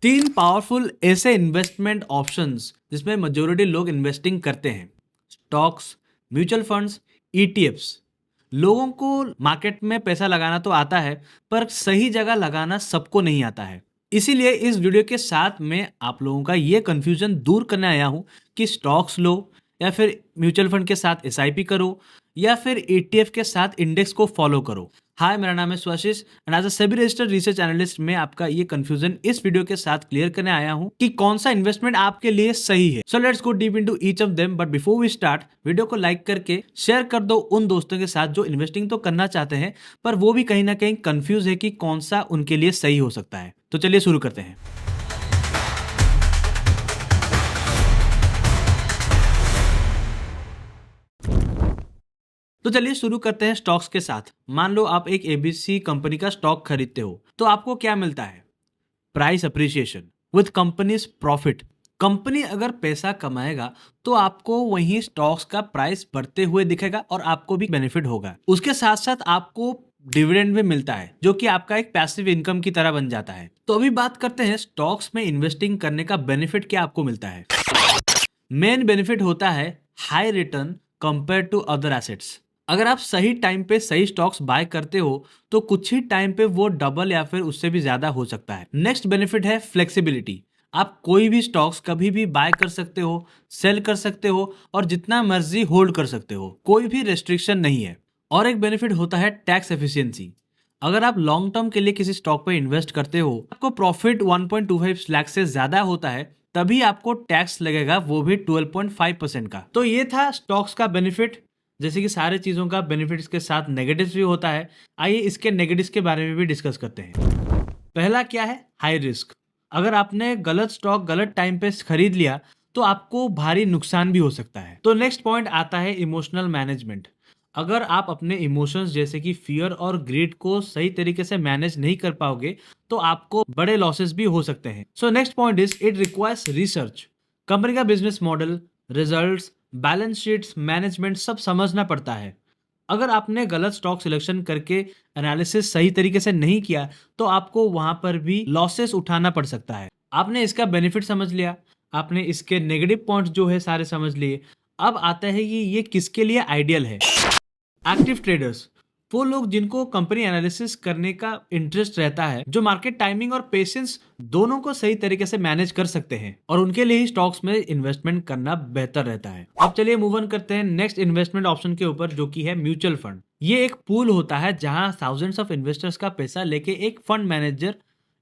तीन पावरफुल ऐसे investment options जिसमें मेजोरिटी लोग इन्वेस्टिंग करते हैं। Stocks, mutual funds, ETFs. लोगों को मार्केट में पैसा लगाना तो आता है, पर सही जगह लगाना सबको नहीं आता है। इसीलिए इस वीडियो के साथ मैं आप लोगों का ये कंफ्यूजन दूर करने आया हूँ कि स्टॉक्स लो या फिर म्यूचुअल फंड के साथ एसआईपी करो या फिर ईटीएफ के साथ इंडेक्स को फॉलो करो। हाय, मेरा नाम है Swashish and as a SEBI registered research analyst मैं आपका ये कंफ्यूजन इस वीडियो के साथ क्लियर करने आया हूं कि कौन सा इन्वेस्टमेंट आपके लिए सही है। So let's go deep into each of them, but before we start, video को लाइक करके शेयर कर दो उन दोस्तों के साथ जो इन्वेस्टिंग तो करना चाहते हैं पर वो भी कहीं ना कहीं कंफ्यूज है कि कौन सा उनके लिए सही हो सकता है। तो चलिए शुरू करते हैं। तो चलिए शुरू करते हैं स्टॉक्स के साथ। मान लो आप एक एबीसी कंपनी का स्टॉक खरीदते हो तो आपको क्या मिलता है? Price appreciation with companies profit. Company अगर पैसा कमाएगा तो आपको वहीं स्टॉक्स का प्राइस बढ़ते हुए दिखेगा और आपको भी बेनिफिट होगा। उसके साथ साथ आपको डिविडेंड भी मिलता है जो कि आपका एक पैसिव इनकम की तरह बन जाता है। तो अभी बात करते हैं स्टॉक्स में इन्वेस्टिंग करने का बेनिफिट क्या आपको मिलता है। मेन बेनिफिट होता है high return compare to other assets. अगर आप सही टाइम पे सही स्टॉक्स बाय करते हो तो कुछ ही टाइम पे वो डबल या फिर उससे भी ज्यादा हो सकता है। नेक्स्ट बेनिफिट है फ्लेक्सिबिलिटी। आप कोई भी स्टॉक्स कभी भी बाय कर सकते हो, सेल कर सकते हो और जितना मर्जी होल्ड कर सकते हो, कोई भी रेस्ट्रिक्शन नहीं है। और एक बेनिफिट होता है टैक्स एफिशिएंसी। अगर आप लॉन्ग टर्म के लिए किसी स्टॉक पर इन्वेस्ट करते हो, आपको प्रॉफिट 1.25 लाख से ज्यादा होता है, तभी आपको टैक्स लगेगा, वो भी 12.5% का। तो ये था स्टॉक्स का बेनिफिट। जैसे कि सारे चीजों का बेनिफिट्स के साथ नेगेटिव्स भी होता है। आइए इसके नेगेटिव्स के बारे में भी डिस्कस करते हैं। पहला क्या है? High risk. अगर आपने गलत स्टॉक गलत टाइम पे खरीद लिया तो आपको भारी नुकसान भी हो सकता है। तो नेक्स्ट पॉइंट आता है इमोशनल मैनेजमेंट। अगर आप अपने इमोशंस जैसे कि फियर और ग्रीड को सही तरीके से मैनेज नहीं कर पाओगे तो आपको बड़े लॉसेस भी हो सकते हैं। So next point is it requires research. Company का business model, results, balance sheets, management सब समझना पड़ता है। अगर आपने गलत स्टॉक सिलेक्शन करके एनालिसिस सही तरीके से नहीं किया तो आपको वहां पर भी लॉसेस उठाना पड़ सकता है। आपने इसका बेनिफिट समझ लिया, आपने इसके नेगेटिव पॉइंट्स जो है सारे समझ लिए। अब आता है कि ये किसके लिए आइडियल है। एक्टिव ट्रेडर्स, वो लोग जिनको कंपनी एनालिसिस करने का इंटरेस्ट रहता है, जो मार्केट टाइमिंग और पेशेंस दोनों को सही तरीके से मैनेज कर सकते हैं, और उनके लिए ही स्टॉक्स में इन्वेस्टमेंट करना बेहतर रहता है। अब चलिए मूव ऑन करते हैं नेक्स्ट इन्वेस्टमेंट ऑप्शन के ऊपर, जो कि है म्यूचुअल फंड। ये एक पूल होता है जहां थाउजेंड्स ऑफ इन्वेस्टर्स का पैसा लेके एक फंड मैनेजर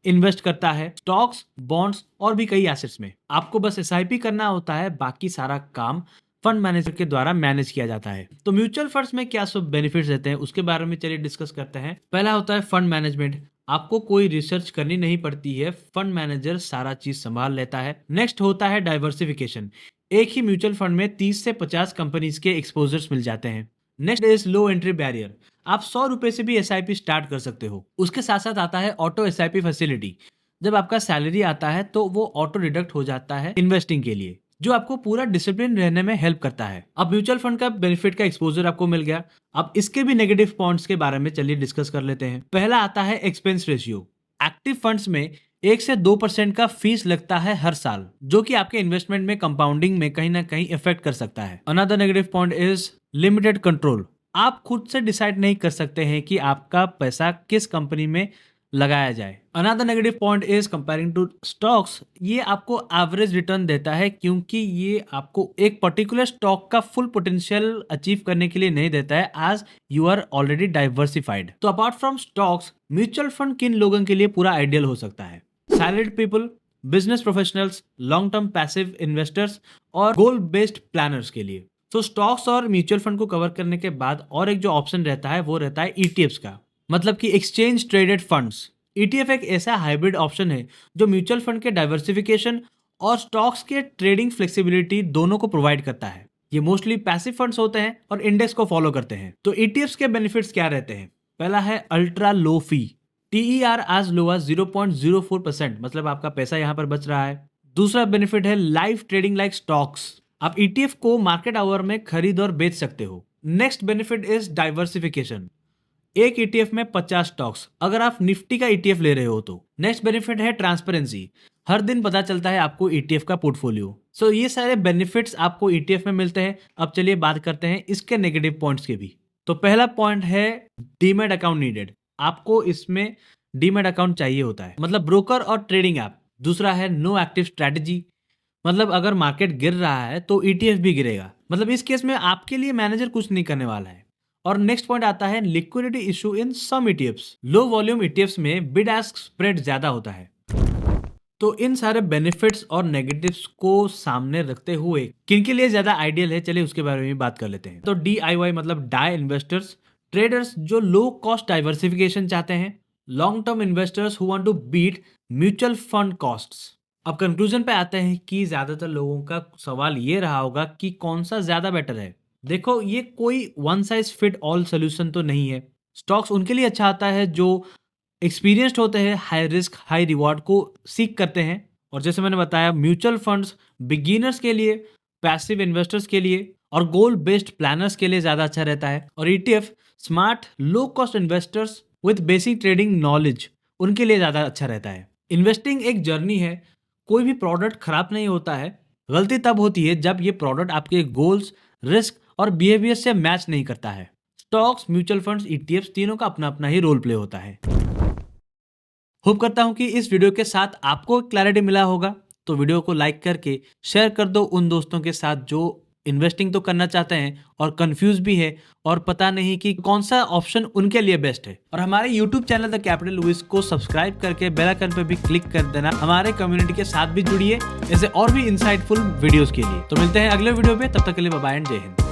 इन्वेस्ट करता है स्टॉक्स, बॉन्ड्स और भी कई एसेट्स में। आपको बस एसआईपी करना होता है, बाकी सारा काम फंड मैनेजर के द्वारा मैनेज किया जाता है। तो म्यूचुअल फंड्स में क्या सब बेनिफिट्स रहते हैं उसके बारे में चलिए डिस्कस करते हैं। पहला होता है फंड मैनेजमेंट। आपको कोई रिसर्च करनी नहीं पड़ती है, फंड मैनेजर सारा चीज संभाल लेता है। नेक्स्ट होता है डाइवर्सिफिकेशन। एक ही म्यूचुअल फंड में 30 से 50 कंपनीज के एक्सपोजर्स मिल जाते हैं। Next is low entry barrier. आप 100 रुपए से भी एसआईपी स्टार्ट कर सकते हो। उसके साथ साथ आता है ऑटो एसआईपी फैसिलिटी। जब आपका सैलरी आता है तो वो ऑटो डिडक्ट हो जाता है इन्वेस्टिंग के लिए, जो आपको पूरा डिसिप्लिन रहने में हेल्प करता है। अब म्यूचुअल फंड का बेनिफिट का एक्सपोजर आपको मिल गया। अब इसके भी नेगेटिव पॉइंट्स के बारे में चलिए डिस्कस कर लेते हैं। पहला आता है एक्सपेंस रेशियो। एक्टिव फंड्स में 1 से 2% का फीस लगता है हर साल, जो कि आपके इन्वेस्टमेंट में कंपाउंडिंग में कहीं ना कहीं इफेक्ट कर सकता है। Another negative point is limited control. आप खुद से डिसाइड नहीं कर सकते हैं कि आपका पैसा किस कंपनी में लगाया जाए। Another negative point is comparing to stocks. ये आपको एवरेज रिटर्न देता है, क्योंकि ये आपको एक पर्टिकुलर स्टॉक का फुल पोटेंशियल अचीव करने के लिए नहीं देता है, as you are already diversified. तो apart from stocks, mutual fund किन लोगों के लिए पूरा आइडियल हो सकता है? Salaried people, business professionals, long term passive investors और गोल बेस्ड प्लानर्स के लिए। तो स्टॉक्स और म्यूचुअल फंड को कवर करने के बाद और एक जो ऑप्शन रहता है वो रहता है ईटीएफ्स का, मतलब कि एक्सचेंज ट्रेडेड फंड्स। ईटीएफ एक ऐसा हाइब्रिड ऑप्शन है जो म्यूचुअल फंड के डाइवर्सिफिकेशन और स्टॉक्स के ट्रेडिंग फ्लेक्सिबिलिटी दोनों को प्रोवाइड करता है। ये मोस्टली पैसिव फंड्स होते हैं और इंडेक्स को फॉलो करते हैं। तो ईटीएफ्स के बेनिफिट्स क्या रहते हैं? पहला है अल्ट्रा लो फी। टीईआर एज लो एज 0.04%, मतलब आपका पैसा यहाँ पर बच रहा है। दूसरा बेनिफिट है लाइव ट्रेडिंग लाइक स्टॉक्स। आप ईटीएफ को मार्केट आवर में खरीद और बेच सकते हो। Next benefit is diversification. एक ETF में 50 स्टॉक्स, अगर आप निफ्टी का ETF ले रहे हो तो। नेक्स्ट बेनिफिट है ट्रांसपेरेंसी, हर दिन पता चलता है आपको ETF का पोर्टफोलियो। सो ये सारे बेनिफिट्स आपको ETF में मिलते हैं। अब चलिए बात करते हैं इसके नेगेटिव पॉइंट्स के भी। तो पहला पॉइंट है डीमैट अकाउंट नीडेड, आपको इसमें डीमैट अकाउंट चाहिए होता है, मतलब ब्रोकर और ट्रेडिंग ऐप। दूसरा है नो एक्टिव स्ट्रैटेजी, मतलब अगर मार्केट गिर रहा है तो ETF भी गिरेगा, मतलब इस केस में आपके लिए मैनेजर कुछ नहीं करने वाला है। और नेक्स्ट पॉइंट आता है liquidity issue in some ETFs, low volume ETFs में बिड आस्क स्प्रेड ज्यादा होता है। तो इन सारे बेनिफिट्स और नेगेटिव्स को सामने रखते हुए किनके लिए ज्यादा आइडियल है, चलिए उसके बारे में बात कर लेते हैं। तो DIY मतलब डाई इन्वेस्टर्स, ट्रेडर्स जो लो कॉस्ट डाइवर्सिफिकेशन चाहते हैं, long term investors who want to beat mutual fund costs. अब कंक्लूजन पे आते हैं कि ज्यादातर लोगों का सवाल ये रहा होगा कि कौन सा ज्यादा बेटर है। देखो, ये कोई one size fit all solution तो नहीं है। स्टॉक्स उनके लिए अच्छा आता है जो एक्सपीरियंस्ड होते हैं, हाई रिस्क हाई रिवॉर्ड को सीख करते हैं। और जैसे मैंने बताया, म्यूचुअल फंड्स बिगिनर्स के लिए, पैसिव इन्वेस्टर्स के लिए और गोल बेस्ड प्लानर्स के लिए ज्यादा अच्छा रहता है। और ETF smart low cost investors with basic trading knowledge, उनके लिए ज्यादा अच्छा रहता है। इन्वेस्टिंग एक जर्नी है, कोई भी प्रोडक्ट खराब नहीं होता है। गलती तब होती है जब ये प्रोडक्ट आपके गोल्स, रिस्क और बिहेवियर से मैच नहीं करता है। स्टॉक्स, म्यूचुअल फंड्स, ETFs तीनों का अपना अपना ही रोल प्ले होता है। होप करता हूं कि इस वीडियो के साथ आपको क्लैरिटी मिला होगा। तो वीडियो को लाइक करके शेयर कर दो उन दोस्तों के साथ जो इन्वेस्टिंग तो करना चाहते हैं और कंफ्यूज भी है और पता नहीं कि कौन सा ऑप्शन उनके लिए बेस्ट है। और हमारे YouTube channel the capital Louis को सब्सक्राइब करके बेल आइकन पे भी क्लिक कर देना। हमारे कम्युनिटी के साथ भी जुड़िए ऐसे और भी इंसाइटफुल वीडियोस के लिए। तो मिलते हैं अगले वीडियो पे, तब तक के लिए बाय बाय एंड जय हिंद।